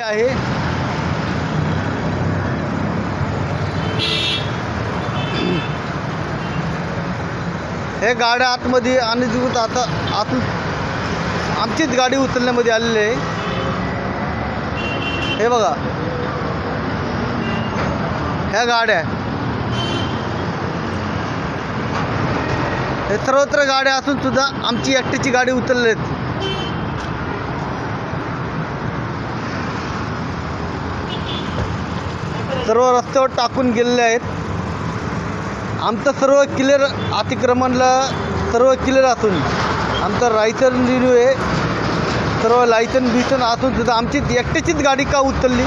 आहे हे गाड्या आतमध्ये आणि आता आतून आमचीच गाडी उचलण्यामध्ये आलेली आहे। हे बघा ह्या गाड्या हे सर्वत्र गाड्या असून सुद्धा आमची एकटीची गाडी उचललेत। सर्व रस्त्यावर टाकून गेलेले आहेत। आमचं सर्व क्लिअर अतिक्रमणला सर्व क्लिअर असून आमचं लायसन रिन्यू आहे, सर्व लायसन बिसन असून सुद्धा आमची एकट्याचीच गाडी का उचलली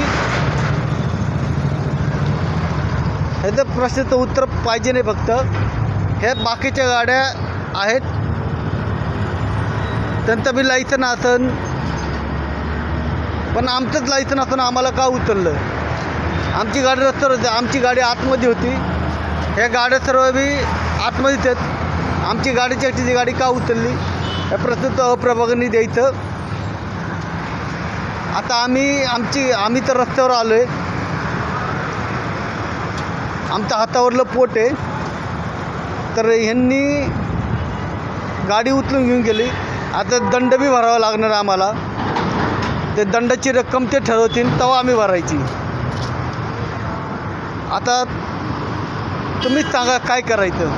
ह्याचं प्रश्नाचं उत्तर पाहिजे नाही। फक्त हे बाकीच्या गाड्या आहेत त्यांचं बी लायसन असन पण आमचंच लायसन असून आम्हाला का उचललं? आमची गाडी रस्त्यावर होती, आमची गाडी आतमध्ये होती, ह्या गाड्या सर्व बी आतमध्येच आहेत। आमची गाडीची एकटीची गाडी का उचलली या प्रश्नाचं अप्रभागाने द्यायचं। आता आम्ही तर रस्त्यावर आलो आहे, आमच्या हातावरलं पोट आहे, तर ह्यांनी गाडी उचलून घेऊन गेली। आता दंड बी भरावा लागणार आम्हाला, ते दंडाची रक्कम ते ठरवतील तेव्हा आम्ही भरायची। आता तुम्हीच सांगा काय करायचं।